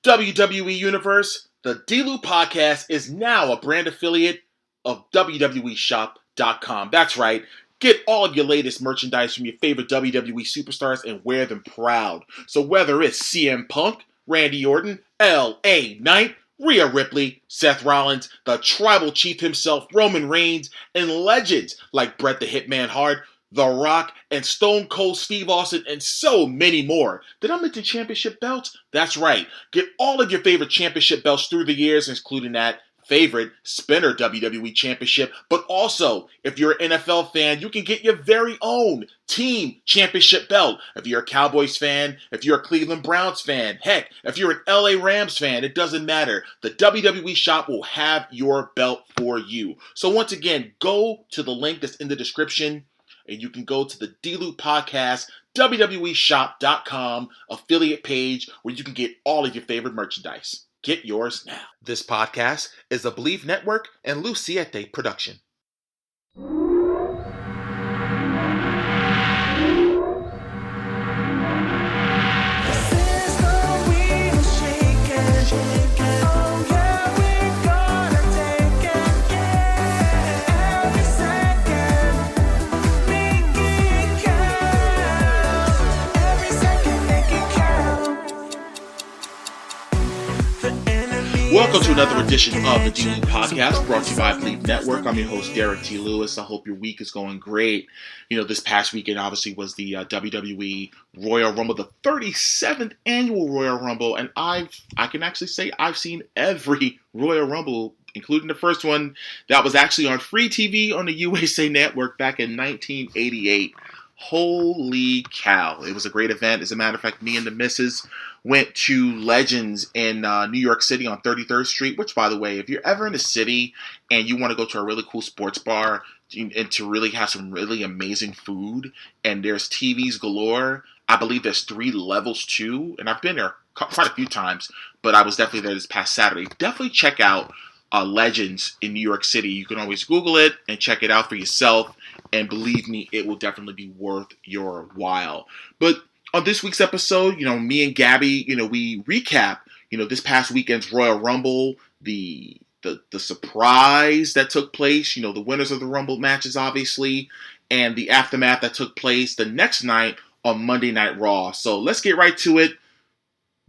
WWE Universe, the D-Lou podcast is now a brand affiliate of WWEshop.com. That's right. Get all of your latest merchandise from your favorite WWE superstars and wear them proud. So whether it's CM Punk, Randy Orton, L.A. Knight, Rhea Ripley, Seth Rollins, the Tribal Chief himself, Roman Reigns, and legends like Bret the Hitman Hart, The Rock, and Stone Cold Steve Austin, and so many more. Did I mention championship belts? That's right. Get all of your favorite championship belts through the years, including that favorite Spinner WWE Championship. But also, if you're an NFL fan, you can get your very own team championship belt. If you're a Cowboys fan, if you're a Cleveland Browns fan, heck, if you're an LA Rams fan, it doesn't matter. The WWE shop will have your belt for you. So once again, go to the link that's in the description, and you can go to the D-Lou podcast, WWEshop.com affiliate page where you can get all of your favorite merchandise. Get yours now. This podcast is a Believe Network and Siete production. Welcome to another edition of the D-Lou podcast, brought to you by Believe Network. I'm your host, Derrick T. Lewis. I hope your week is going great. You know, this past weekend obviously was the WWE Royal Rumble, the 37th annual Royal Rumble, and I can actually say I've seen every Royal Rumble, including the first one that was actually on free TV on the USA Network back in 1988. Holy cow. It was a great event. As a matter of fact, me and the missus went to Legends in New York City on 33rd Street, which, by the way, if you're ever in the city and you want to go to a really cool sports bar and to really have some really amazing food, and there's TVs galore, I believe there's 3 levels too, and I've been there quite a few times, but I was definitely there this past Saturday. Definitely check out Legends in New York City. You can always Google it and check it out for yourself, and believe me, it will definitely be worth your while. But on this week's episode, me and Gabi, we recap, this past weekend's Royal Rumble, the surprise that took place, the winners of the Rumble matches, obviously, and the aftermath that took place the next night on Monday Night Raw. So let's get right to it.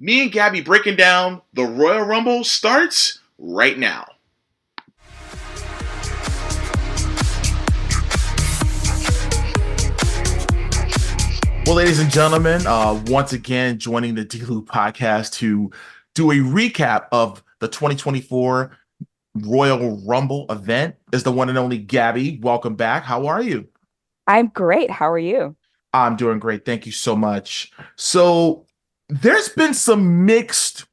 Me and Gabi breaking down the Royal Rumble starts right now. Well, ladies and gentlemen, once again, joining the D-Lou podcast to do a recap of the 2024 Royal Rumble event is the one and only Gabi. Welcome back. How are you? I'm great. How are you? I'm doing great. Thank you so much. So there's been some mixed,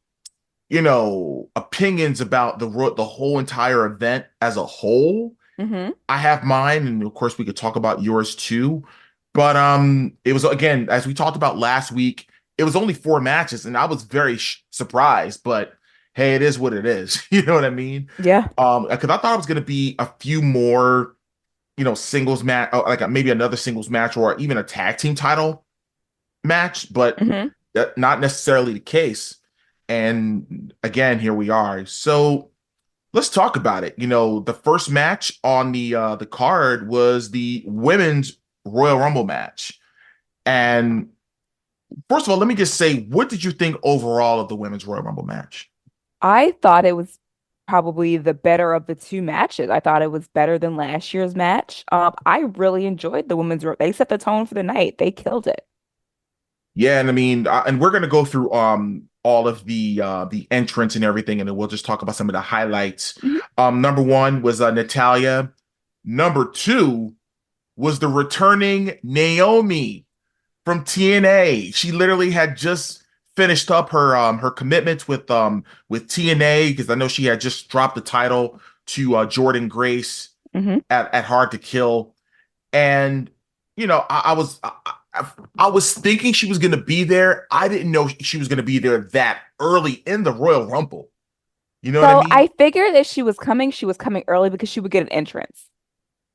opinions about the whole entire event as a whole. Mm-hmm. I have mine, and of course we could talk about yours too. But it was, again, as we talked about last week, it was only 4 matches, and I was very surprised. But hey, it is what it is. You know what I mean? Yeah. Because I thought it was going to be a few more, singles match, like maybe another singles match, or even a tag team title match, but not necessarily the case. And again, here we are. So let's talk about it. The first match on the card was the women's Royal Rumble match. And first of all, let me just say, what did you think overall of the women's Royal Rumble match? I thought it was probably the better of the 2 matches. I thought it was better than last year's match. I really enjoyed the women's. They set the tone for the night. They killed it. Yeah, and I mean, and we're gonna go through all of the entrance and everything, and then we'll just talk about some of the highlights. Mm-hmm. Number 1 was Natalya. Number 2 was the returning Naomi from TNA. She literally had just finished up her commitments with TNA, because I know she had just dropped the title to Jordan Grace at Hard to Kill. And I was thinking she was going to be there. I didn't know she was going to be there that early in the Royal Rumble. You know what I mean? I figured that she was coming early because she would get an entrance.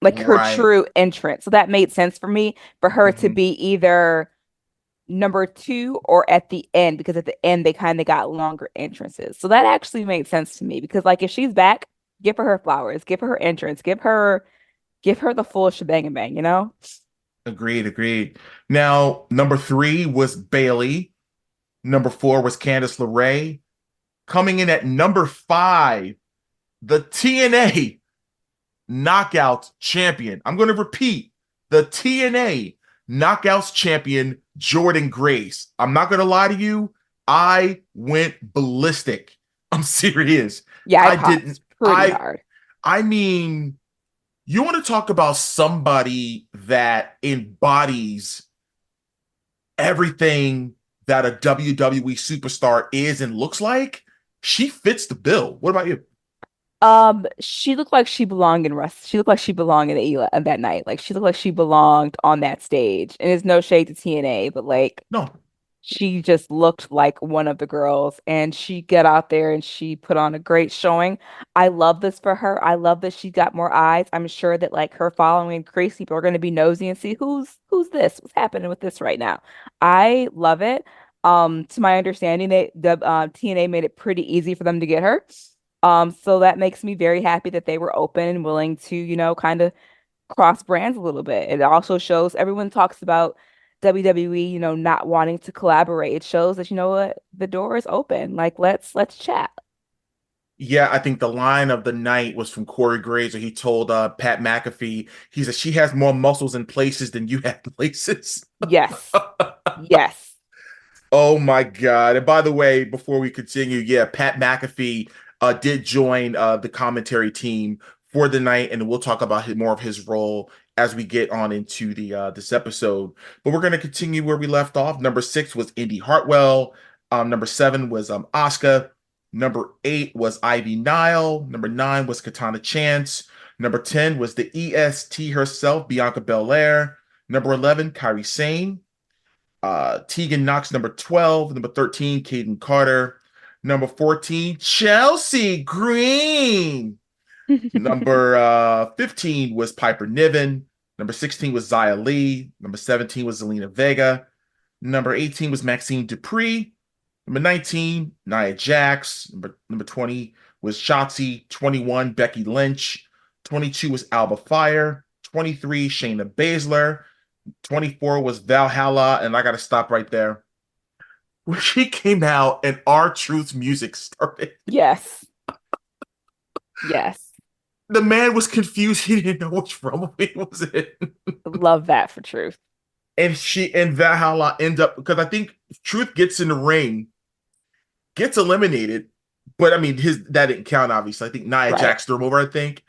Like her true entrance. So that made sense for me, for her to be either number two or at the end, because at the end they kind of got longer entrances. So that actually made sense to me because like if she's back, give her flowers, give her her entrance, give her the full shebang and bang, you know? Agreed, agreed. Now, number three was Bailey. Number four was Candice LeRae. Coming in at number five, the TNA Knockouts champion. I'm going to repeat, the TNA Knockouts champion, Jordan Grace. I'm not going to lie to you. I went ballistic. I'm serious. Yeah, I I didn't. popped pretty I hard. I mean, you want to talk about somebody that embodies everything that a WWE superstar is and looks like? She fits the bill. What about you? She looked like she belonged in Rust. She looked like she belonged in the that night. Like she looked like she belonged on that stage. And it's no shade to TNA, but like No. she just looked like one of the girls and she got out there and she put on a great showing. I love this for her. I love that she got more eyes. I'm sure that like her following increased. People are going to be nosy and see who's this? What's happening with this right now? I love it. To my understanding, the TNA made it pretty easy for them to get her. So that makes me very happy that they were open and willing to, kind of cross brands a little bit. It also shows everyone talks about WWE, not wanting to collaborate. It shows that, you know what, the door is open. Like let's chat. Yeah, I think the line of the night was from Corey Graves, where he told Pat McAfee, he said, she has more muscles in places than you have places. Yes. Yes. Oh my God. And by the way, before we continue, yeah, Pat McAfee did join the commentary team for the night, and we'll talk about more of his role as we get on into the this episode. But we're going to continue where we left off. Number six was Indy Hartwell. Number seven was Asuka. Number eight was Ivy Nile. Number nine was Katana Chance. Number 10 was the EST herself, Bianca Belair. Number 11, Kairi Sane. Tegan Knox, number 12. Number 13, Caden Carter. Number 14, Chelsea Green. Number 15 was Piper Niven. Number 16 was Zia Lee. Number 17 was Zelina Vega. Number 18 was Maxine Dupree. Number 19, Nia Jax. Number 20 was Shotzi. 21, Becky Lynch. 22 was Alba Fire. 23, Shayna Baszler. 24 was Valhalla, and I got to stop right there. When she came out and R-Truth's music started, Yes. Yes. the man was confused. He didn't know which Rumble he was in. Love that for Truth. And she and Valhalla end up, because I think Truth gets in the ring, gets eliminated, but I mean, that didn't count, obviously. I think Nia Right. Jax threw him over, I think.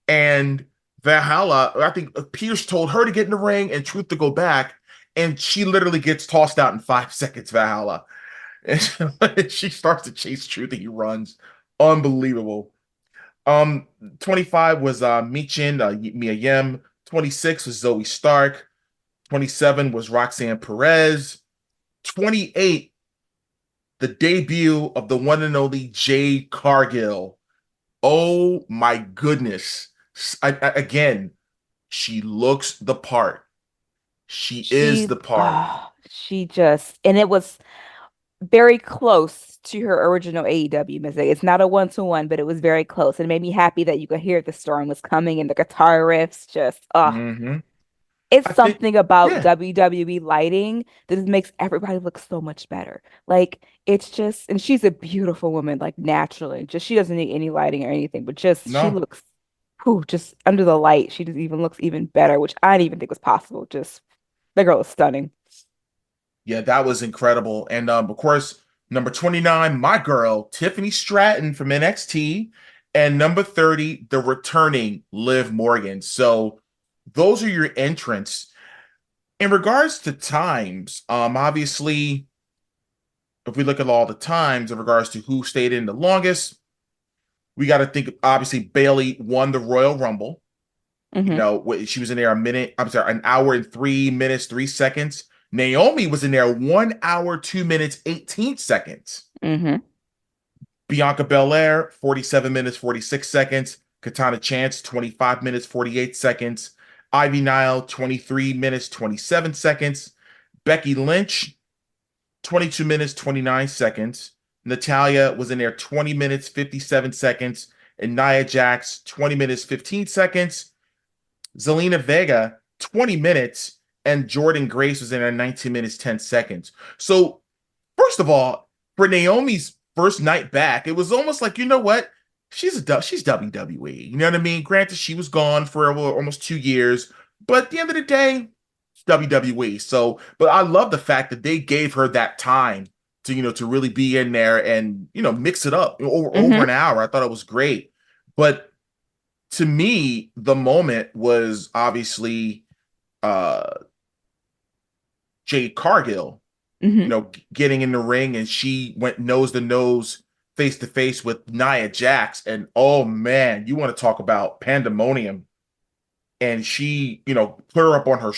And Valhalla, I think Pierce told her to get in the ring and Truth to go back, and she literally gets tossed out in 5 seconds, Valhalla. And she starts to chase Truth and he runs. Unbelievable. 25 was Michin, Mia Yim. 26 was Zoe Stark. 27 was Roxanne Perez. 28, the debut of the one and only Jade Cargill. Oh my goodness. Again, she looks the part. She is the part. She just, and it was very close to her original AEW music. It's not a one-to-one, but it was very close. And it made me happy that you could hear the storm was coming and the guitar riffs just, Hmm. it's I think, something about yeah, WWE lighting that just makes everybody look so much better. Like it's just, and she's a beautiful woman, like naturally. Just she doesn't need any lighting or anything, but just she no. looks, whew, just under the light, she just even looks even better, which I didn't even think was possible. Just the girl is stunning. Yeah, that was incredible. And of course, number 29, my girl, Tiffany Stratton from NXT. And number 30, the returning Liv Morgan. So those are your entrants. In regards to times, obviously, if we look at all the times in regards to who stayed in the longest, we got to think, obviously, Bailey won the Royal Rumble. You Hmm. know, she was in there an hour and 3 minutes, 3 seconds. Naomi was in there 1 hour, 2 minutes, 18 seconds. Hmm. Bianca Belair, 47 minutes, 46 seconds. Katana Chance, 25 minutes, 48 seconds. Ivy Nile, 23 minutes, 27 seconds. Becky Lynch, 22 minutes, 29 seconds. Natalia was in there 20 minutes, 57 seconds. And Nia Jax, 20 minutes, 15 seconds. Zelina Vega, 20 minutes. And Jordan Grace was in there 19 minutes, 10 seconds. So, first of all, for Naomi's first night back, it was almost like, you know what? She's WWE. You know what I mean? Granted, she was gone for almost 2 years, but at the end of the day, it's WWE. So, but I love the fact that they gave her that time to, to really be in there and, mix it up over Hmm. an hour. I thought it was great. But to me, the moment was obviously uh Jade Cargill, Hmm. getting in the ring, and she went nose to nose, face to face with Nia Jax. And oh man, you want to talk about pandemonium. And she, put her up on her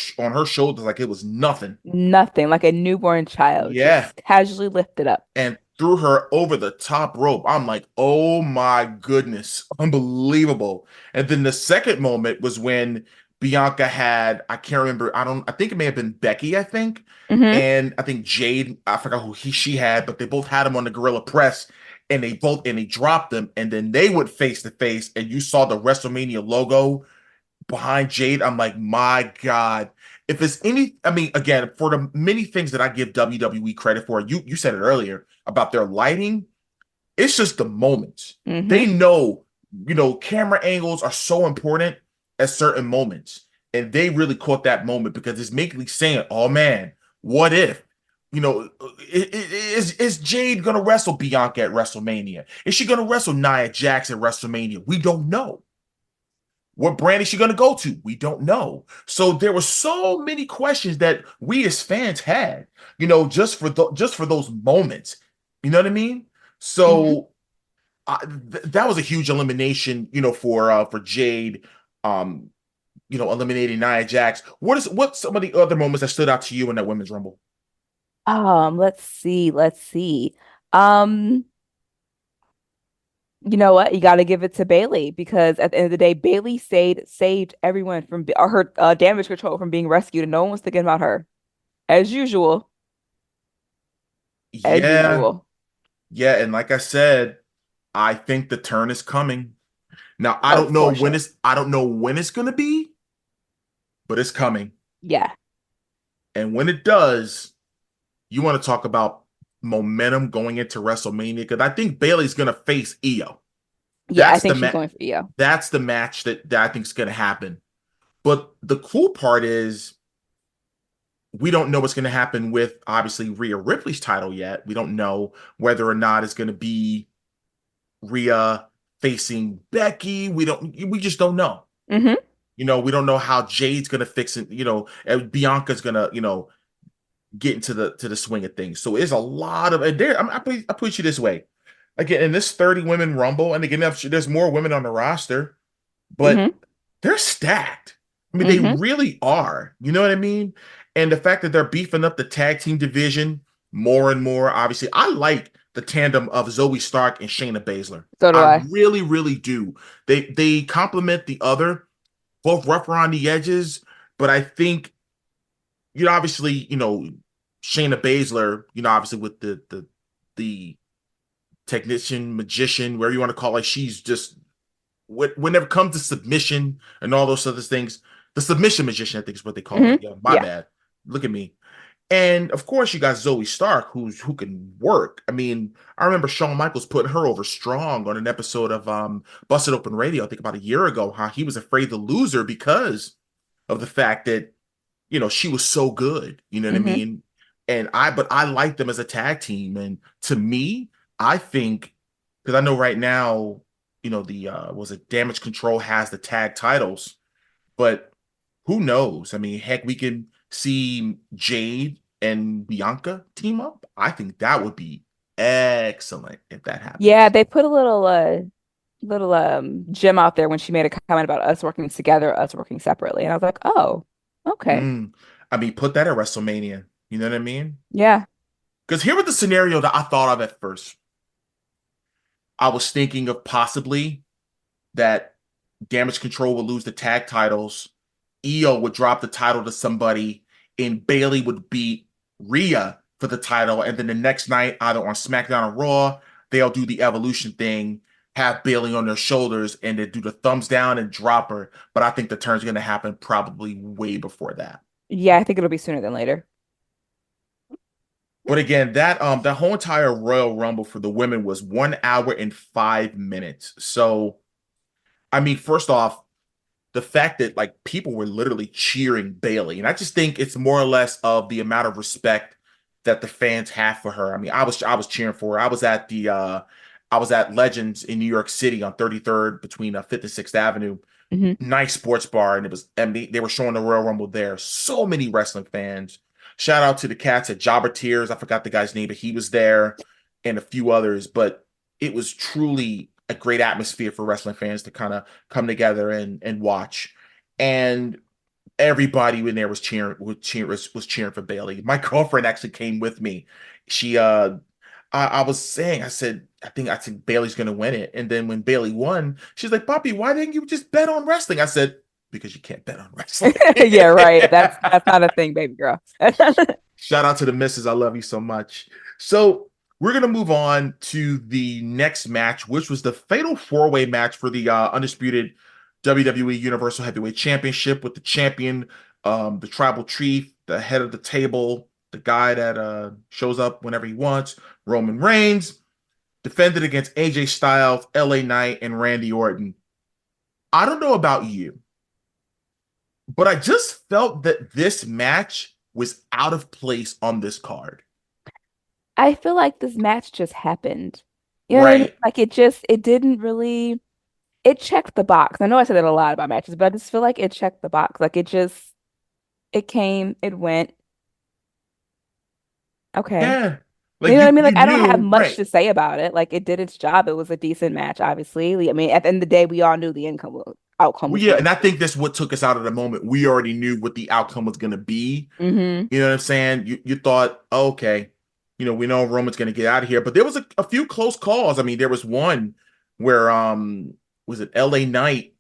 shoulders like it was nothing. Nothing, like a newborn child, Yeah, just casually lifted up. and threw her over the top rope. I'm like, oh my goodness, unbelievable. And then the second moment was when Bianca had, I can't remember, I think it may have been Becky, I think. Hmm. And I think Jade, I forgot who she had, but they both had him on the Gorilla Press, and they dropped them, and then they went face to face, and you saw the WrestleMania logo behind Jade. I'm like, my God. If it's any, I mean, again, for the many things that I give WWE credit for, you said it earlier about their lighting, it's just the moments. They Hmm. know, camera angles are so important at certain moments. And they really caught that moment because it's making saying, oh man, what if? Is Jade gonna wrestle Bianca at WrestleMania? Is she gonna wrestle Nia Jax at WrestleMania? We don't know. What brand is she going to go to? We don't know. So there were so many questions that we as fans had, just for those moments. You know what I mean? Hmm. So that was a huge elimination, for Jade, um, eliminating Nia Jax. What's some of the other moments that stood out to you in that women's rumble? Let's see, let's see. Um, you know what? You got to give it to Bailey because at the end of the day, Bailey saved everyone from or her damage control from being rescued, and no one was thinking about her, as usual, as Yeah, usual. yeah, and like I said, I think the turn is coming. Now Oh, for sure. I don't know when it's gonna be, but it's coming. Yeah, And when it does, you want to talk about momentum going into WrestleMania, because I think Bailey's going to face Io. yeah. I That's the think she's match. going for Io. That's the match that I think is going to happen. But the cool part is we don't know what's going to happen with obviously Rhea Ripley's title yet. We don't know whether or not it's going to be Rhea facing Becky. We just don't know. Hmm. We don't know how Jade's going to fix it. And Bianca's going to, get into the swing of things. So it's a lot of and there. I put you this way. Again, in this 30 women rumble, and again, there's more women on the roster, but Hmm. they're stacked. I mean, they Hmm. really are. You know what I mean? And the fact that they're beefing up the tag team division more and more, obviously, I like the tandem of Zoe Stark and Shayna Baszler. So do I I. really, really do. They complement the other, both rough around the edges, but I think obviously, Shayna Baszler, obviously with the technician, magician, wherever you want to call it, she's just whenever it comes to submission and all those other things, the submission magician, I think is what they call Hmm. her. Yeah, my Yeah. bad. Look at me. And of course, you got Zoe Stark, who can work. I mean, I remember Shawn Michaels putting her over strong on an episode of Busted Open Radio, I think about a year ago, how he was afraid to lose her because of the fact that she was so good. You know what I Hmm. mean? But I like them as a tag team. And to me, I think, because I know right now, the was it Damage Control has the tag titles, but who knows? I mean, heck, we can see Jade and Bianca team up. I think that would be excellent if that Yeah, happens. they put a little gem out there when she made a comment about us working together, us working separately. And I was like, oh, okay. Mm. I mean, put that at WrestleMania. You know what I mean? Yeah. Because here was the scenario that I thought of at first. I was thinking of possibly that Damage Control would lose the tag titles, Io would drop the title to somebody, and Bailey would beat Rhea for the title, and then the next night, either on SmackDown or Raw, they'll do the Evolution thing, have Bayley on their shoulders, and then do the thumbs down and drop her. But I think the turn's going to happen probably way before that. Yeah, I think it'll be sooner than later. But again, that whole entire Royal Rumble for the women was 1 hour and 5 minutes. So I mean, first off, the fact that like people were literally cheering Bayley, and I just think it's more or less of the amount of respect that the fans have for her. I mean, I was cheering for her. I was at Legends in New York City on 33rd between 5th and 6th Avenue. Hmm. Nice sports bar, and they were showing the Royal Rumble there. So many wrestling fans. Shout out to the cats at Jobber Tears. I forgot the guy's name, but he was there, and a few others. But it was truly a great atmosphere for wrestling fans to kind of come together and watch. And everybody in there was cheering for Bayley. My girlfriend actually came with me. She I was saying, I think Bayley's gonna win it. And then when Bayley won, she's like, Poppy, why didn't you just bet on wrestling? I said, because you can't bet on wrestling. Yeah, right. That's not a thing, baby girl. Shout out to the missus. I love you so much. So we're gonna move on to the next match, which was the fatal four-way match for the undisputed WWE Universal Heavyweight Championship with the champion, the tribal chief, the head of the table, the guy that shows up whenever he wants, Roman Reigns, defended against AJ Styles, LA Knight, and Randy Orton. I don't know about you, but I just felt that this match was out of place on this card. I feel like this match just happened. You know what I mean? Right. Like it didn't really, it checked the box. I know I said that a lot about matches, but I just feel like it checked the box. Like it came, it went, okay. Yeah. You Like know what I you mean? you Like I don't have knew, much right. to say about it. Like it did its job. It was a decent match, obviously. I mean, at the end of the day, we all knew the outcome Well, was yeah, going to and I be. think that's what took us out of the moment. We already knew what the outcome was gonna be. Hmm. You know what I'm saying? You thought, oh, okay, we know Roman's gonna get out of here. But there was a few close calls. I mean, there was one where was it LA Knight,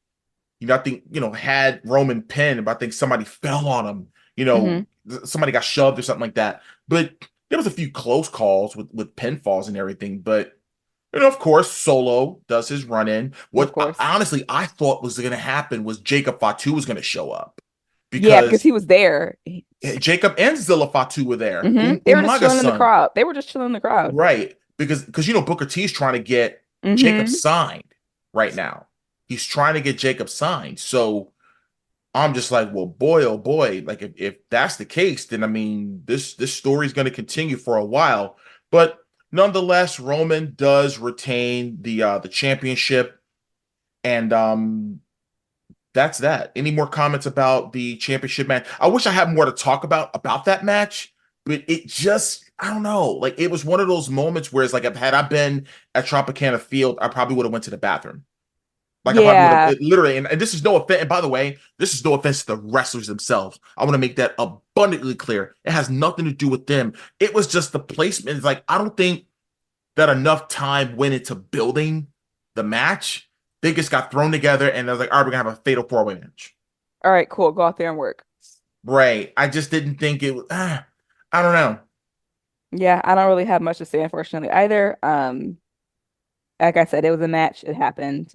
I think, had Roman pinned, but I think somebody fell on him, Hmm. somebody got shoved or something like that. But there was a few close calls with pinfalls and everything. But of course, Solo does his run in. Of What course. honestly I thought was going to happen was Jacob Fatu was going to show up Yeah, because because he was there. Jacob and Zilla Fatu were there. They were just Umaga's chilling in the son, crowd. They were just chilling in the crowd. right? Because Booker T's trying to get Jacob Hmm. signed right now. He's trying to get Jacob signed. So I'm just like, well, boy, oh boy, like if that's the case, then I mean, this story is going to continue for a while. But nonetheless, Roman does retain the championship, and that's that. Any more comments about the championship match? I wish I had more to talk about that match, but it just, I don't know, like it was one of those moments where it's like, had I been at Tropicana Field, I probably would have went to the bathroom. Like I probably would have Yeah. literally, and this is no offense. And by the way, this is no offense to the wrestlers themselves. I want to make that abundantly clear. It has nothing to do with them. It was just the placement. It's like I don't think that enough time went into building the match. They just got thrown together, and I was like, all right, we're gonna have a fatal four-way match. All right, cool. Go out there and work. Right. I just didn't think it was. I don't know. Yeah, I don't really have much to say, unfortunately, either. Like I said, it was a match. It happened.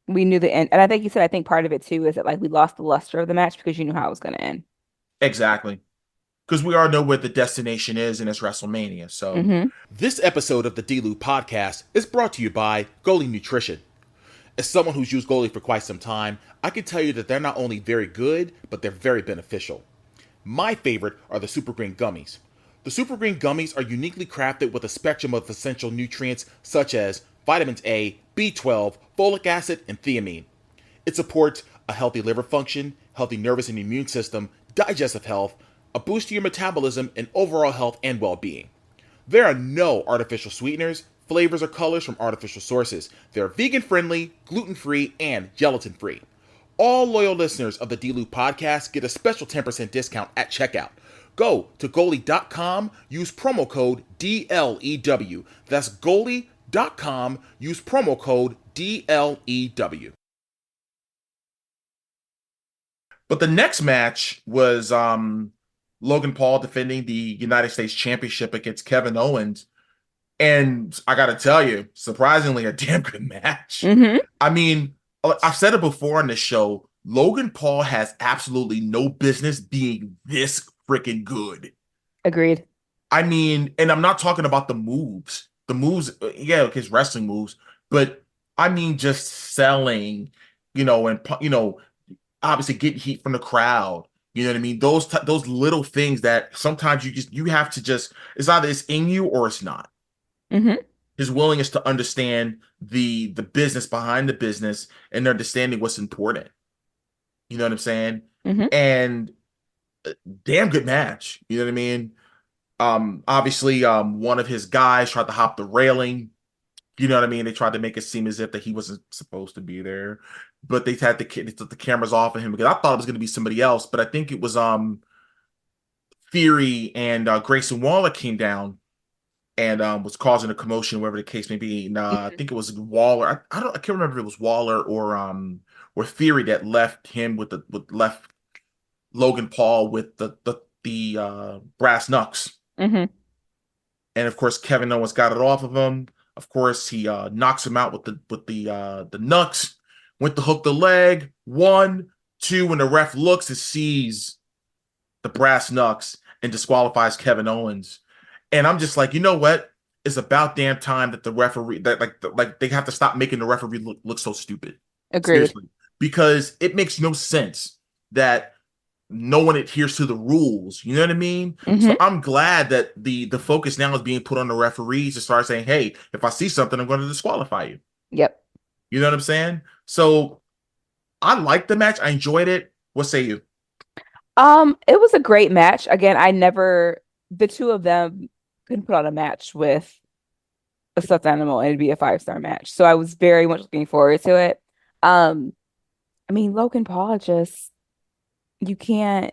We knew the end, and I think you said I think part of it too is that like we lost the luster of the match because you knew how it was going to end. Exactly. Because we all know where the destination is, and it's WrestleMania. So Hmm. this episode of the D-Lou podcast is brought to you by Goalie Nutrition. As someone who's used Goalie for quite some time, I can tell you that they're not only very good, but they're very beneficial. My favorite are the Super Green Gummies. The Super Green Gummies are uniquely crafted with a spectrum of essential nutrients such as vitamins A, B12, folic acid, and thiamine. It supports a healthy liver function, healthy nervous and immune system, digestive health, a boost to your metabolism, and overall health and well-being. There are no artificial sweeteners, flavors, or colors from artificial sources. They're vegan-friendly, gluten-free, and gelatin-free. All loyal listeners of the D-Loop podcast get a special 10% discount at checkout. Go to goalie.com, use promo code DLEW. That's goalie.com, use promo code DLEW. But the next match was Logan Paul defending the United States Championship against Kevin Owens. And I got to tell you, surprisingly, a damn good match. Hmm. I mean, I've said it before on the show. Logan Paul has absolutely no business being this freaking good. Agreed. I mean, and I'm not talking about the moves. The moves, yeah, his wrestling moves, but I mean just selling, and obviously getting heat from the crowd. You know what I mean? Those little things that sometimes you have to just, it's either it's in you or it's not. Hmm. His willingness to understand the business behind the business and understanding what's important. You know what I'm saying? Hmm. And damn good match. You know what I mean? Obviously, one of his guys tried to hop the railing. You know what I mean? They tried to make it seem as if that he wasn't supposed to be there, but they took the cameras off of him because I thought it was going to be somebody else, but I think it was Theory and Grayson Waller came down and was causing a commotion, whatever the case may be. And I think it was Waller. I can't remember if it was Waller or Theory that left him with left Logan Paul with the brass knucks. Hmm. And of course, Kevin Owens got it off of him. Of course, he knocks him out with the knucks. Went to hook the leg. 1, 2. When the ref looks and sees the brass knucks and disqualifies Kevin Owens. And I'm just like, you know what? It's about damn time that the referee that like they have to stop making the referee look so stupid. Agreed. Seriously, because it makes no sense that no one adheres to the rules. You know what I mean? So Hmm. I'm glad that the focus now is being put on the referees to start saying, "Hey, if I see something, I'm going to disqualify you." Yep. You know what I'm saying? So I liked the match. I enjoyed it. What say you? It was a great match. Again, the two of them couldn't put on a match with a stuffed animal and it'd be a 5-star match. So I was very much looking forward to it. Um, I mean, Logan Paul you can't,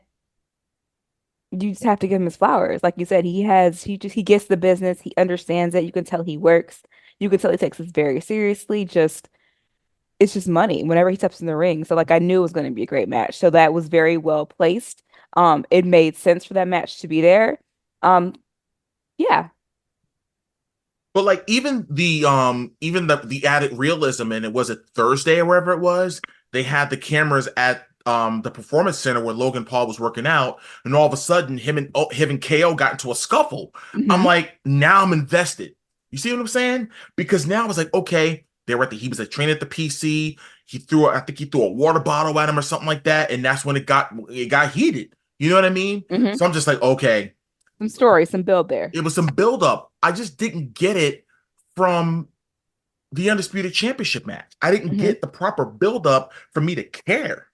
you just have to give him his flowers. Like you said, he gets the business, he understands it. You can tell he works. You can tell he takes this very seriously. It's just money whenever he steps in the ring. So like I knew it was going to be a great match. So that was very well placed. It made sense for that match to be there. Um, yeah. But like even the added realism, and it was a Thursday or wherever it was, they had the cameras at the performance center where Logan Paul was working out, and all of a sudden him and KO got into a scuffle. I'm Hmm. like, now I'm invested. You see what I'm saying? Because now I was like, okay, he was training at the PC. I think he threw a water bottle at him or something like that, and that's when it got heated. You know what I mean? Hmm. So I'm just like, okay, Some story, some build there. it was some buildup. I just didn't get it from the Undisputed Championship match. I didn't Hmm. get the proper buildup for me to care.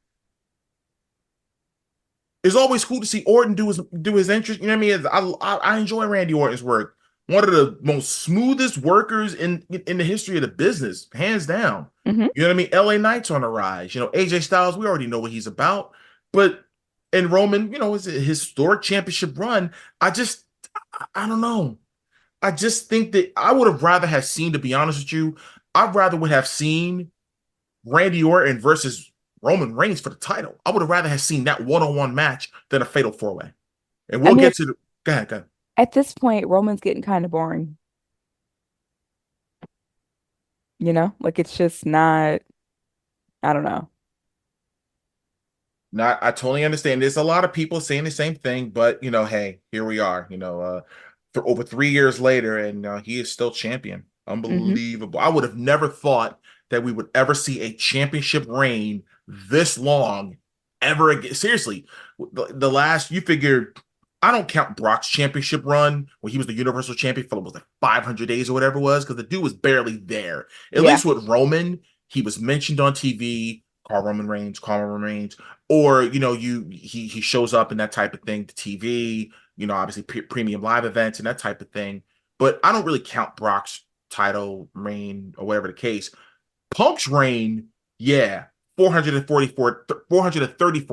It's always cool to see Orton do his interest. You know what I mean? I enjoy Randy Orton's work. One of the most smoothest workers in the history of the business, hands down. Hmm. You know what I mean? LA Knight's on the rise. AJ Styles, we already know what he's about. But in Roman, his historic championship run, I don't know. I just think that I would have rather have seen, to be honest with you, I'd rather would have seen Randy Orton versus Roman Reigns for the title. I would have rather have seen that one-on-one match than a fatal four-way. And I we'll mean, get to the go ahead, go ahead. at this point, Roman's getting kind of boring, Like it's just not, I don't know. Not, I totally understand. There's a lot of people saying the same thing, but hey, here we are. For over 3 years later, and he is still champion. Hmm. Unbelievable. I would have never thought that we would ever see a championship reign this long ever again. Seriously, the last you figured. I don't count Brock's championship run when he was the Universal Champion for was like 500 days or whatever it was, because the dude was barely there. At Yeah. least with Roman, he was mentioned on TV. Call Roman Reigns, or he shows up in that type of thing, the TV, obviously premium live events and that type of thing. But I don't really count Brock's title reign or whatever the case. Punk's reign, yeah, 434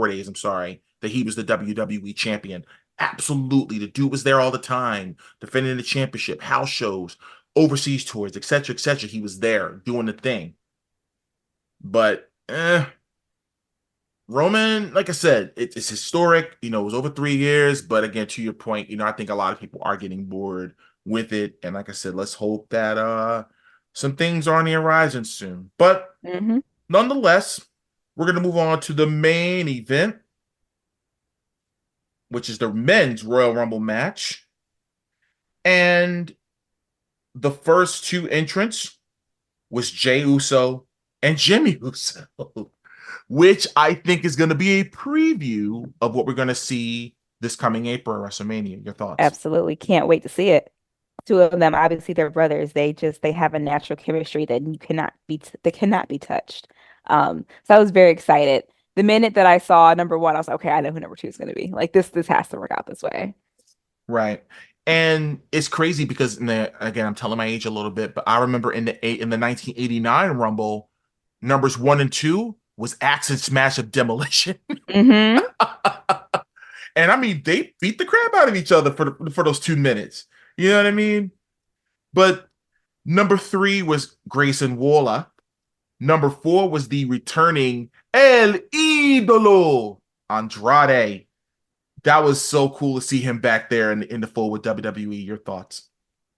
days, I'm sorry, that he was the WWE champion. Absolutely. The dude was there all the time, defending the championship, house shows, overseas tours, etc., etc. He was there doing the thing. But Roman, like I said, it's historic. It was over 3 years, but again, to your point, I think a lot of people are getting bored with it. And like I said, let's hope that some things are on the horizon soon. But Hmm. nonetheless, we're gonna move on to the main event, which is the men's Royal Rumble match. And the first two entrants was Jey Uso and Jimmy Uso, which I think is going to be a preview of what we're going to see this coming April at WrestleMania. Your thoughts? Absolutely. Can't wait to see it. Two of them, obviously they're brothers. They have a natural chemistry that you cannot be that cannot be touched. So I was very excited. The minute that I saw number one, I was like, okay, I know who number two is going to be. Like this has to work out this way. Right. And it's crazy because again, I'm telling my age a little bit, but I remember in the 1989 Rumble, numbers 1 and 2 was Axe and Smash of Demolition. Hmm. And I mean, they beat the crap out of each other for those 2 minutes. You know what I mean? But number 3 was Grayson Waller. Number 4 was the returning El Idolo Andrade. That was so cool to see him back there in the fold with WWE. Your thoughts?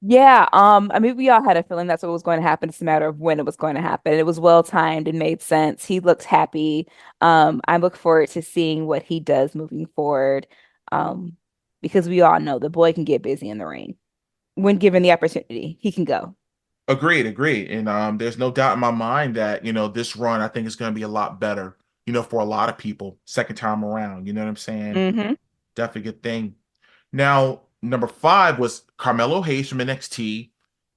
Yeah, I mean, we all had a feeling that's what was going to happen. It's a matter of when it was going to happen. It was well timed and made sense. He looked happy. I look forward to seeing what he does moving forward. Um, because we all know the boy can get busy in the ring. When given the opportunity, he can go. Agreed, agreed. And there's no doubt in my mind that this run I think is going to be a lot better. For a lot of people, second time around. You know what I'm saying? Hmm. Definitely good thing. Now, number 5 was Carmelo Hayes from NXT.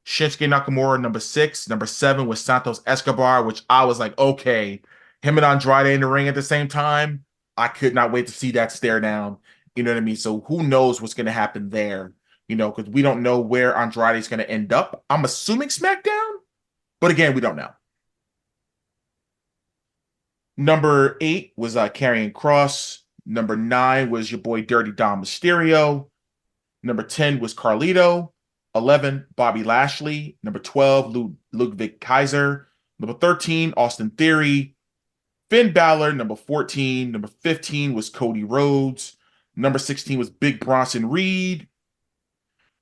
Shinsuke Nakamura, number 6. Number 7 was Santos Escobar, which I was like, okay, him and Andrade in the ring at the same time. I could not wait to see that stare down. You know what I mean? So who knows what's going to happen there? Because we don't know where Andrade is going to end up. I'm assuming SmackDown, but again, we don't know. Number 8 was Karrion Kross. Number 9 was your boy Dirty Dom Mysterio. Number 10 was Carlito. 11, Bobby Lashley. Number 12, Ludwig Kaiser. Number 13, Austin Theory. Finn Balor. Number 14. Number 15 was Cody Rhodes. Number 16 was Big Bronson Reed.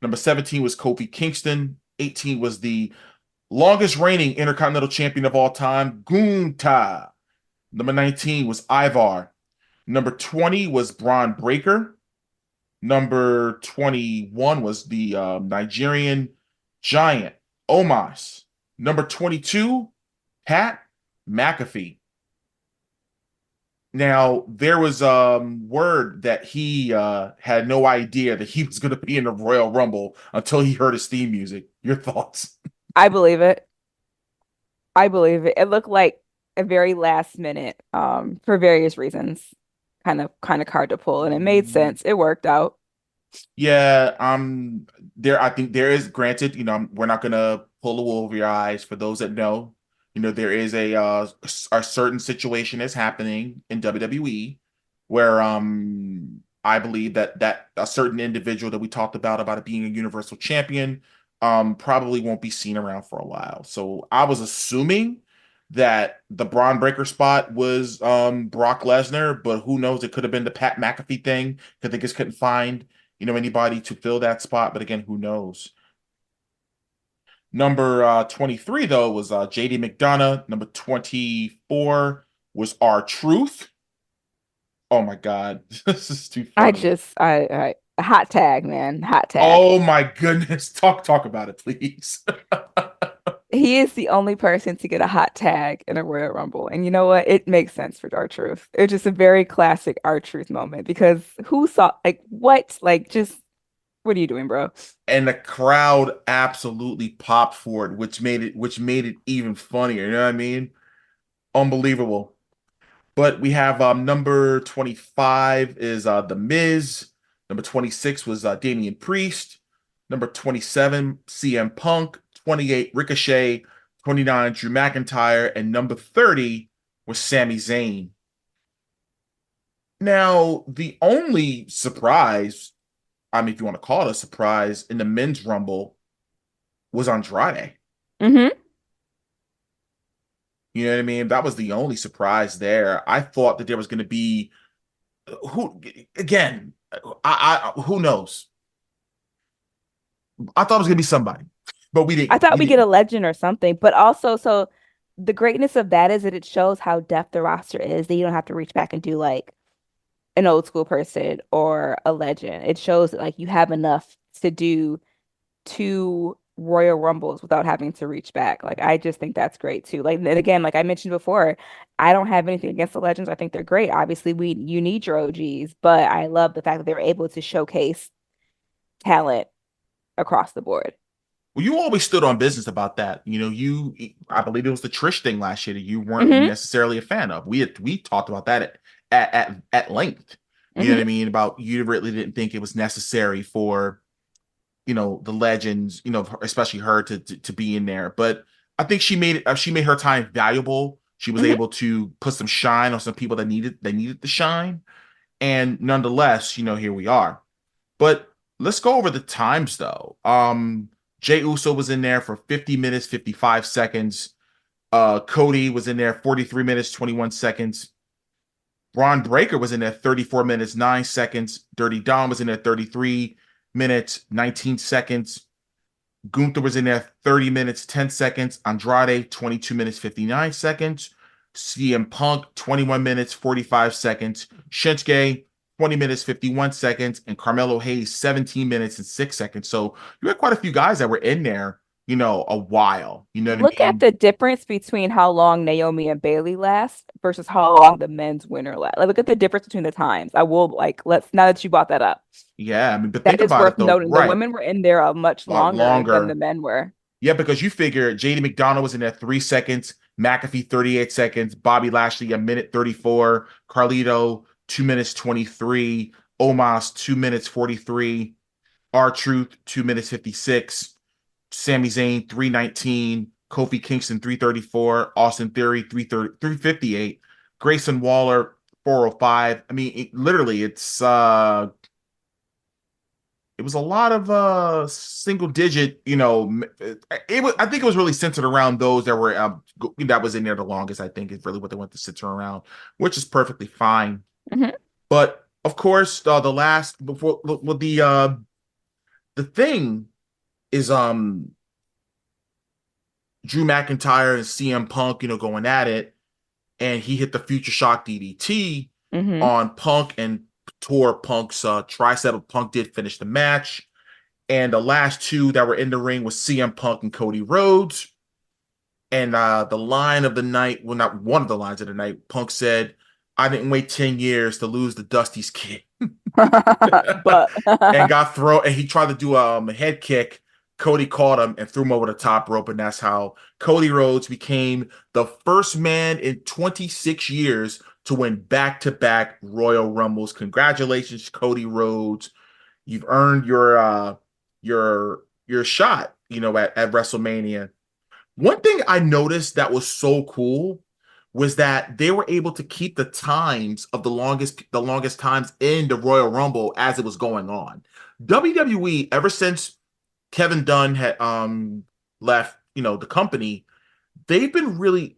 Number 17 was Kofi Kingston. 18 was the longest reigning Intercontinental Champion of all time, Gunther. Number 19 was Ivar. Number 20 was Braun Breaker. Number 21 was the Nigerian Giant, Omos. Number 22, Pat McAfee. Now, there was word that he had no idea that he was going to be in the Royal Rumble until he heard his theme music. Your thoughts? I believe it. I believe it. It looked like a very last minute, for various reasons, kind of hard to pull, and it made sense. It worked out. Yeah, there. I think there is. Granted, we're not gonna pull the wool over your eyes. For those that know, there is a certain situation that's happening in WWE where I believe that a certain individual that we talked about it being a Universal Champion probably won't be seen around for a while. So I was assuming that the Braun Breaker spot was Brock Lesnar, but who knows? It could have been the Pat McAfee thing because they just couldn't find anybody to fill that spot. But again, who knows? Number 23, though, was JD McDonough. Number 24 was R-Truth. Oh my God. This is too I funny. just, hot tag, man, hot tag. Oh my goodness. Talk about it, please. He is the only person to get a hot tag in a Royal Rumble. And you know what? It makes sense for R-Truth. It's just a very classic R-Truth moment because who saw, like, what? Like, just, what are you doing, bro? And the crowd absolutely popped for it, which made it even funnier. You know what I mean? Unbelievable. But we have number 25 is The Miz. Number 26 was Damian Priest. Number 27, CM Punk. 28, Ricochet. 29, Drew McIntyre. And number 30 was Sami Zayn. Now, the only surprise, I mean, if you want to call it a surprise, in the men's rumble was Andrade. Hmm. You know what I mean? That was the only surprise there. I thought that there was going to be who again. Who knows? I thought it was going to be somebody, but we I didn't. thought We we get a didn't. legend or something, but also so the greatness of that is that it shows how depth the roster is, that you don't have to reach back and do like an old school person or a legend. It shows that like you have enough to do two Royal Rumbles without having to reach back. Like I just think that's great too. Like and again, like I mentioned before, I don't have anything against the legends. I think they're great. Obviously, we you need your OGs, but I love the fact that they were able to showcase talent across the board. Well, you always stood on business about that. I believe it was the Trish thing last year that you weren't Hmm. necessarily a fan of. We talked about that at length. You know what I Hmm. mean? About you really didn't think it was necessary for the legends, especially her to be in there. But I think she made her time valuable. She was Hmm. able to put some shine on some people that needed the shine, and nonetheless, here we are. But let's go over the times though. Jey Uso was in there for 50 minutes, 55 seconds. Cody was in there 43 minutes, 21 seconds. Braun Breaker was in there 34 minutes, 9 seconds. Dirty Dom was in there 33 minutes, 19 seconds. Gunther was in there 30 minutes, 10 seconds. Andrade, 22 minutes, 59 seconds. CM Punk, 21 minutes, 45 seconds. Shinsuke, 20 minutes, 51 seconds. And Carmelo Hayes, 17 minutes and 6 seconds. So you had quite a few guys that were in there, a while. You know what I Look at mean? the difference between how long Naomi and Bailey last versus how long the men's winner last. Like, look at the difference between the times. I will like let's now that you brought that up. Yeah, I mean, but That think is about worth it though. noting. The Right. women were in there much A lot longer than the longer. men were. Yeah, because you figure JD McDonough was in there 3 seconds, McAfee 38 seconds, Bobby Lashley a minute 34, Carlito 2 minutes 23, Omos 2 minutes 43, R-Truth 2 minutes 56, Sami Zayn 319, Kofi Kingston 334, Austin Theory 330, 358, Grayson Waller 405. I mean, literally, it was a lot of single digit, I think it was really centered around those that were that was in there the longest. I think is really what they want to center around, which is perfectly fine. Hmm. But of course, the last before with the thing is Drew McIntyre and CM Punk, going at it, and he hit the Future Shock DDT Hmm. on Punk and tore Punk's tricep. Punk did finish the match. And the last two that were in the ring was CM Punk and Cody Rhodes. And the line of the night, well, not one of the lines of the night, Punk said, I didn't wait 10 years to lose the Dusty's kid. But And got thrown, and he tried to do a head kick. Cody caught him and threw him over the top rope. And that's how Cody Rhodes became the first man in 26 years to win back-to-back Royal Rumbles. Congratulations, Cody Rhodes. You've earned your shot, at WrestleMania. One thing I noticed that was so cool was that they were able to keep the times of the longest times in the Royal Rumble as it was going on. WWE, ever since Kevin Dunn had left, the company, they've been really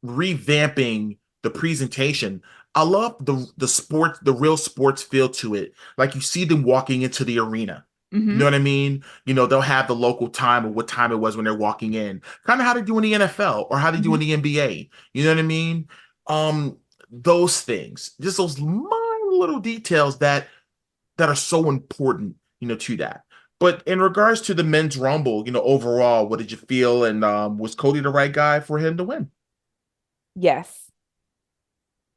revamping the presentation. I love the real sports feel to it. Like you see them walking into the arena. You know hmm. what I mean? They'll have the local time of what time it was when they're walking in. Kind of how they do in the NFL or how they do in Hmm. the NBA. You know what I mean? Um, those things, just those minor little details that are so important, to that. But in regards to the men's rumble, overall, what did you feel? And was Cody the right guy for him to win? Yes,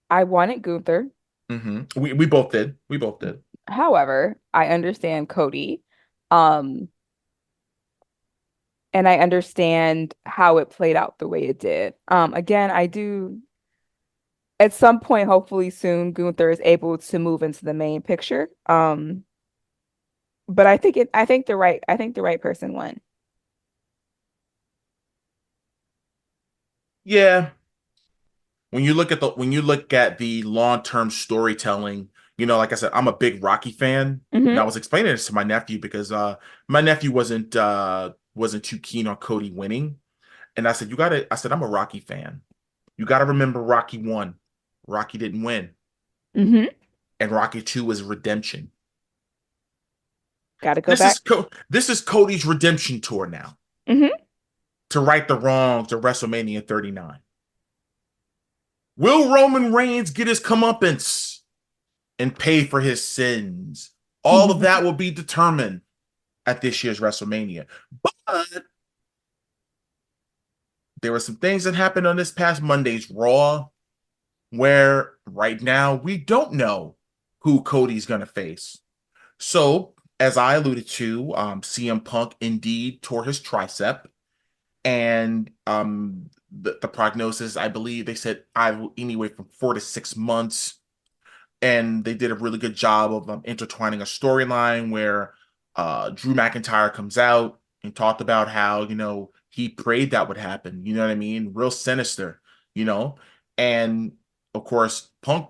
I wanted Gunther. We both did. We both did. However, I understand Cody. Um, and I understand how it played out the way it did. Again, I do at some point, hopefully soon, Gunther is able to move into the main picture. But I think the right person won. Yeah. When you look at the long-term storytelling, like I said, I'm a big Rocky fan. And I Hmm. was explaining this to my nephew because my nephew wasn't too keen on Cody winning. And I said, I'm a Rocky fan. You got to remember Rocky 1. Rocky didn't win. Hmm. And Rocky 2 is redemption. Got to go back. This is Cody's redemption tour now Hmm. to right the wrongs of WrestleMania 39. Will Roman Reigns get his comeuppance and pay for his sins? All of that will be determined at this year's WrestleMania. But there were some things that happened on this past Monday's Raw where right now we don't know who Cody's going to face. So, as I alluded to, CM Punk indeed tore his tricep, and the prognosis, I believe, they said anyway from 4 to 6 months, and they did a really good job of intertwining a storyline where Drew McIntyre comes out and talked about how he prayed that would happen. You know what I mean? Real sinister, you know. And of course, Punk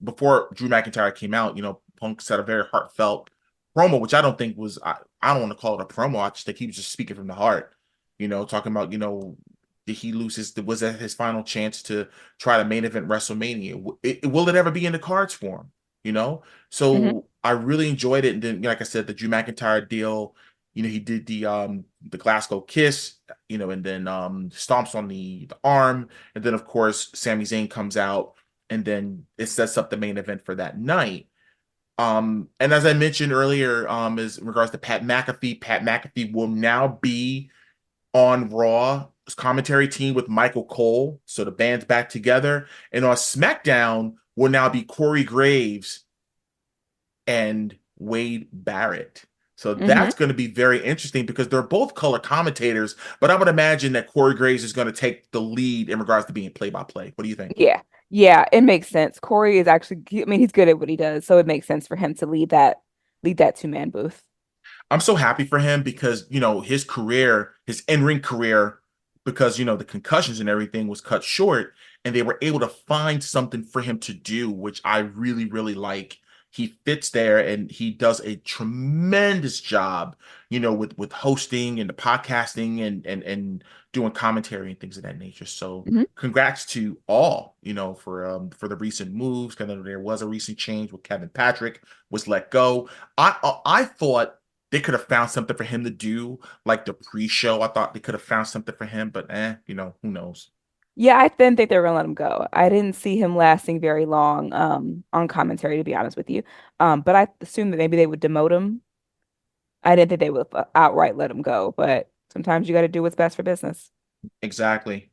before Drew McIntyre came out, Punk said a very heartfelt promo, which I don't think was I don't want to call it a promo. I just think he was just speaking from the heart, talking about did he lose was that his final chance to try to main event WrestleMania? Will it ever be in the cards for him? You know, Hmm. so I really enjoyed it. And then, like I said, the Drew McIntyre deal, he did the Glasgow kiss, and then stomps on the arm, and then of course Sami Zayn comes out, and then it sets up the main event for that night. And as I mentioned earlier, as in regards to Pat McAfee will now be on Raw's commentary team with Michael Cole. So the band's back together. And on SmackDown will now be Corey Graves and Wade Barrett. So Hmm. that's going to be very interesting because they're both color commentators, but I would imagine that Corey Graves is going to take the lead in regards to being play by play. What do you think? Yeah. Yeah, it makes sense. Corey is actually, I mean, he's good at what he does, so it makes sense for him to lead that two-man booth. I'm so happy for him because, his career, his in-ring career, because, the concussions and everything was cut short, and they were able to find something for him to do, which I really, really like. He fits there and he does a tremendous job, with hosting and the podcasting and doing commentary and things of that nature. So Hmm. congrats to all, for the recent moves. Kind of there was a recent change with Kevin Patrick was let go. I thought they could have found something for him to do, like the pre-show. I thought they could have found something for him, but who knows? Yeah, I didn't think they were gonna let him go. I didn't see him lasting very long on commentary, to be honest with you. But I assumed that maybe they would demote him. I didn't think they would outright let him go, but sometimes you got to do what's best for business. Exactly.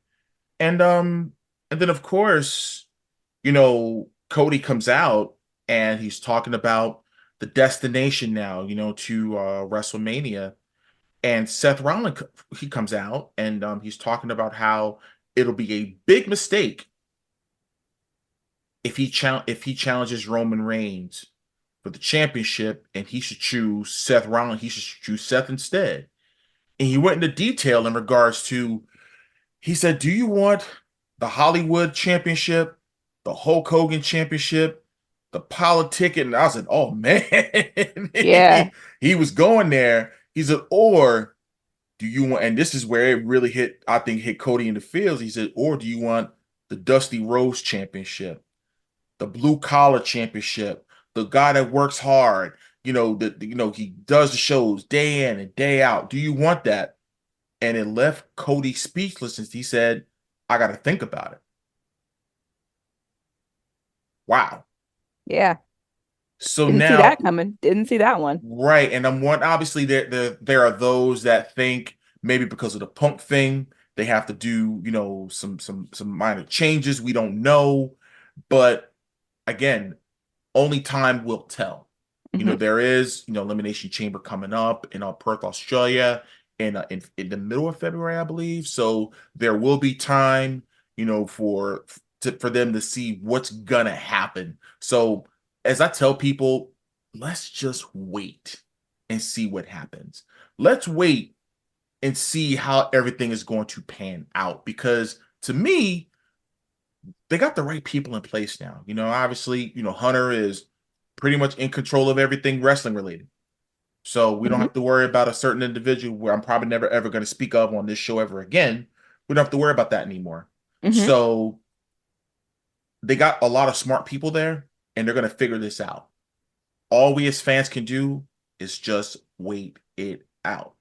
And and then of course, Cody comes out and he's talking about the destination now, to WrestleMania. And Seth Rollins, he comes out and he's talking about how it'll be a big mistake if he challenges Roman Reigns for the championship, and he should choose Seth Rollins. He should choose Seth instead. And he went into detail in regards to. He said, "Do you want the Hollywood Championship, the Hulk Hogan Championship, the politic?" And I said, "Oh man," Yeah. he was going there. He said, "Or do you want?" And this is where it really hit. I think hit Cody in the feels. He said, "Or do you want the Dusty Rose Championship?" The blue collar championship, the guy that works hard, he does the shows day in and day out. Do you want that? And it left Cody speechless as he said, I got to think about it. Wow. Yeah. So Didn't see now, that coming. Didn't see that one. right, and I'm one. Obviously, there are those that think maybe because of the Punk thing, they have to do some minor changes. We don't know, but again, only time will tell. Hmm. There is, Elimination Chamber coming up in Perth, Australia, in the middle of February, I believe. So there will be time, for them to see what's gonna happen. So as I tell people, let's just wait and see what happens. Let's wait and see how everything is going to pan out because to me, they got the right people in place now. Obviously, Hunter is pretty much in control of everything wrestling related. So we don't Hmm. have to worry about a certain individual where I'm probably never ever going to speak of on this show ever again. We don't have to worry about that anymore. Hmm. So they got a lot of smart people there, and they're going to figure this out. All we as fans can do is just wait it out.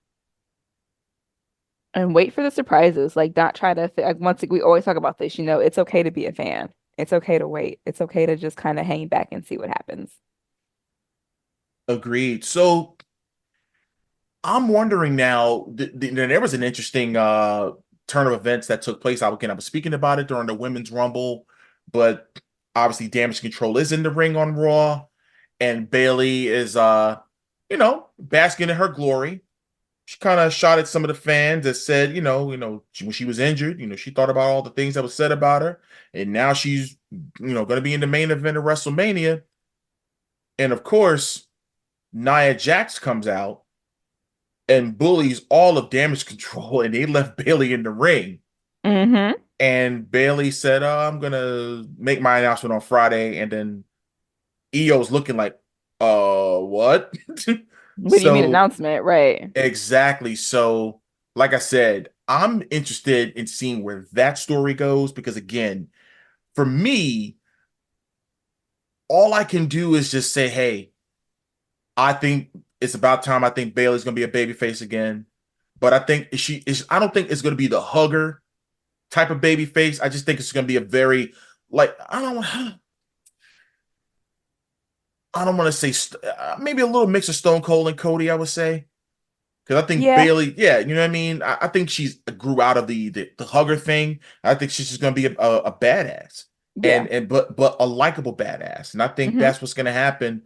And wait for the surprises. Like, not try to, like, we always talk about this, it's okay to be a fan. It's okay to wait. It's okay to just kind of hang back and see what happens. Agreed. So I'm wondering now, there was an interesting turn of events that took place. I was speaking about it during the Women's Rumble, but obviously Damage Control is in the ring on Raw, and Bailey is basking in her glory. She kind of shot at some of the fans that said, when she was injured, she thought about all the things that was said about her, and now she's, going to be in the main event of WrestleMania. And of course, Nia Jax comes out and bullies all of Damage Control, and they left Bailey in the ring. Hmm. And Bailey said, I'm gonna make my announcement on Friday, and then EO's looking like, what? What do you mean So announcement? Right. exactly. So, like I said, I'm interested in seeing where that story goes because again, for me, all I can do is just say, hey, I think it's about time. I think Bailey's gonna be a babyface again. But I think she is. I don't think it's gonna be the hugger type of baby face. I just think it's going to be a very like I don't want to say maybe a little mix of Stone Cold and Cody. I would say because I think Yeah. Bailey, yeah, you know what I mean. I think she's grew out of the hugger thing. I think she's just going to be a badass Yeah. and but a likable badass, and I think Hmm. that's what's going to happen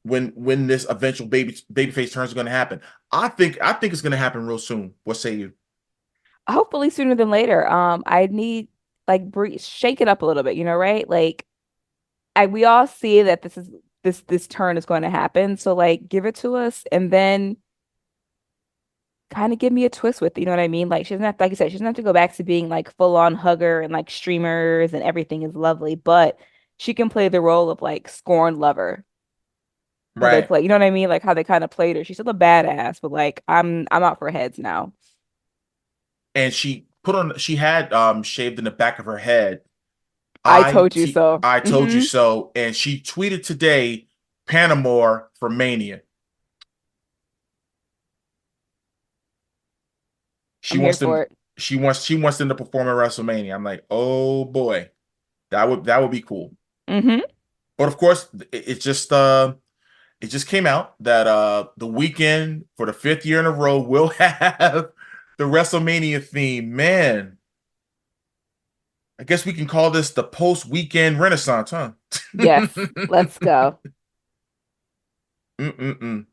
when this eventual babyface turn is going to happen. I think it's going to happen real soon. What say you? Hopefully sooner than later. I need like shake it up a little bit, right? Like we all see that this turn is going to happen. So like give it to us and then kind of give me a twist with it, you know what I mean? Like she doesn't have like you said, she doesn't have to go back to being like full on hugger and like streamers and everything is lovely, but she can play the role of like scorned lover. How they Right. play, you know what I mean? Like how they kind of played her. She's still a badass, but like I'm out for heads now. And she had shaved in the back of her head. I told you so. I told you so, and she tweeted today Panamore for Mania. She I'm here wants for them it. she wants them to perform at WrestleMania. I'm like, oh boy, that would be cool. Hmm. But of course, it just came out that the weekend for the fifth year in a row will have the WrestleMania theme. Man, I guess we can call this the post weekend renaissance, huh? Yes, let's go. Mm-mm-mm.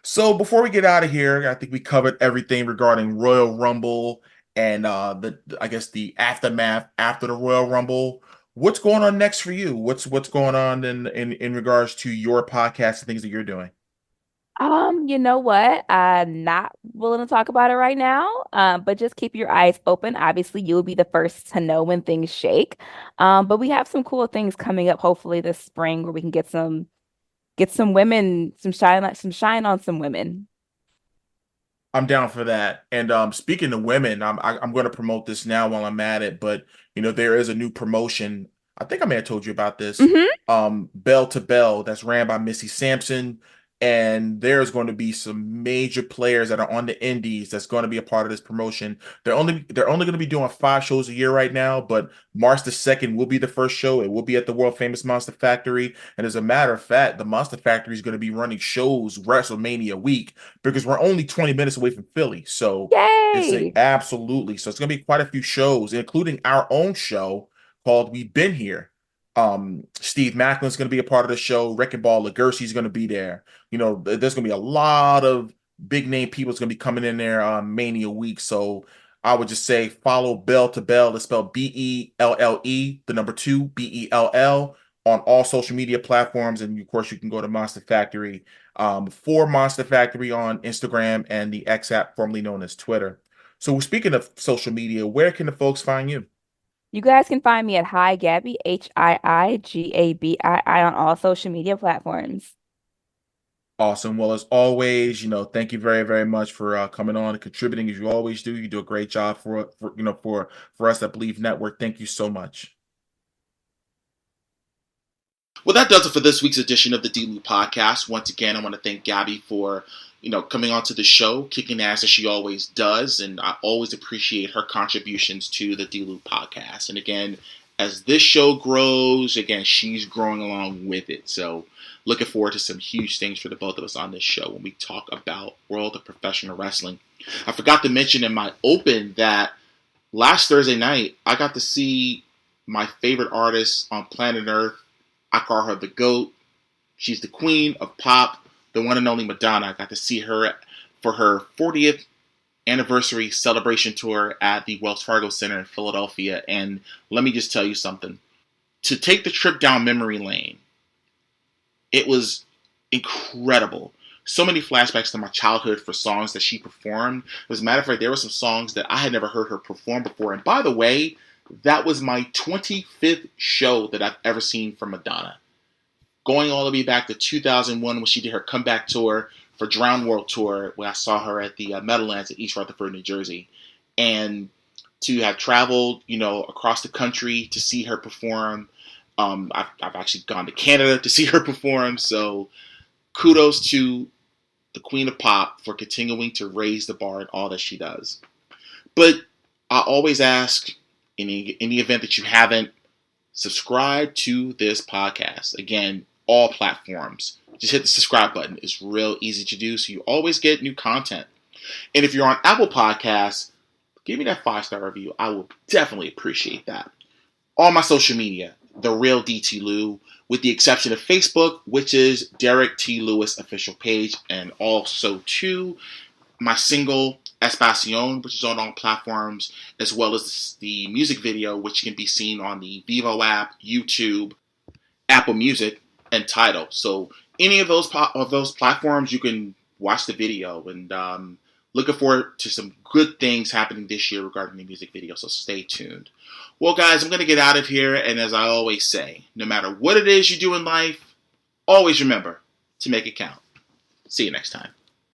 So before we get out of here, I think we covered everything regarding Royal Rumble and the I guess the aftermath after the Royal Rumble. What's going on next for you? What's going on in regards to your podcast and things that you're doing? You know what? I'm not willing to talk about it right now. But just keep your eyes open. Obviously, you'll be the first to know when things shake. But we have some cool things coming up, hopefully this spring, where we can get some women, some shine on some women. I'm down for that. And speaking of women, I'm going to promote this now while I'm at it. But there is a new promotion. I think I may have told you about this. Hmm. Bell to Bell, that's ran by Missy Sampson, and there's going to be some major players that are on the Indies that's going to be a part of this promotion. They're only going to be doing 5 shows a year right now, but March the 2nd will be the first show. It will be at the world famous Monster Factory, and as a matter of fact, the Monster Factory is going to be running shows WrestleMania week because we're only 20 minutes away from Philly. So it's a Yay! absolutely. So it's going to be quite a few shows, including our own show called We've Been Here. Steve Macklin's going to be a part of the show. Wrecking Ball Legursey's going to be there. There's going to be a lot of big name people that's going to be coming in there on Mania week. So I would just say follow Bell to Bell. It's spelled Belle, the number two, Bell on all social media platforms. And of course, you can go to Monster Factory for Monster Factory on Instagram and the X app, formerly known as Twitter. So, speaking of social media, where can the folks find you? You guys can find me at Hi Gabby, HiiGabii on all social media platforms. Awesome. Well, as always, thank you very, very much for coming on and contributing as you always do. You do a great job for us at Believe Network. Thank you so much. Well, that does it for this week's edition of the D-Lou podcast. Once again, I want to thank Gabby for, coming onto the show, kicking ass as she always does, and I always appreciate her contributions to the D-Lou podcast. And again, as this show grows, again, she's growing along with it. So, looking forward to some huge things for the both of us on this show when we talk about World of Professional Wrestling. I forgot to mention in my open that last Thursday night, I got to see my favorite artist on planet Earth. I call her the GOAT. She's the queen of pop, the one and only Madonna. I got to see her for her 40th anniversary celebration tour at the Wells Fargo Center in Philadelphia. And let me just tell you something. To take the trip down memory lane, it was incredible. So many flashbacks to my childhood for songs that she performed. As a matter of fact, there were some songs that I had never heard her perform before. And by the way, that was my 25th show that I've ever seen from Madonna. Going all the way back to 2001 when she did her comeback tour for Drown World Tour, when I saw her at the Meadowlands at East Rutherford, New Jersey. And to have traveled, across the country to see her perform. I've actually gone to Canada to see her perform. So kudos to the Queen of Pop for continuing to raise the bar in all that she does. But I always ask, in the event that you haven't, subscribe to this podcast. Again, all platforms. Just hit the subscribe button. It's real easy to do, so you always get new content. And if you're on Apple Podcasts, give me that 5-star review. I will definitely appreciate that. On my social media, The Real DT Lou, with the exception of Facebook, which is Derrick T. Lewis official page, and also to my single Espacion, which is on all platforms, as well as the music video, which can be seen on the Vivo app, YouTube, Apple Music, and Tidal. So any of those platforms, you can watch the video. And looking forward to some good things happening this year regarding the music video. So stay tuned. Well, guys, I'm going to get out of here. And as I always say, no matter what it is you do in life, always remember to make it count. See you next time.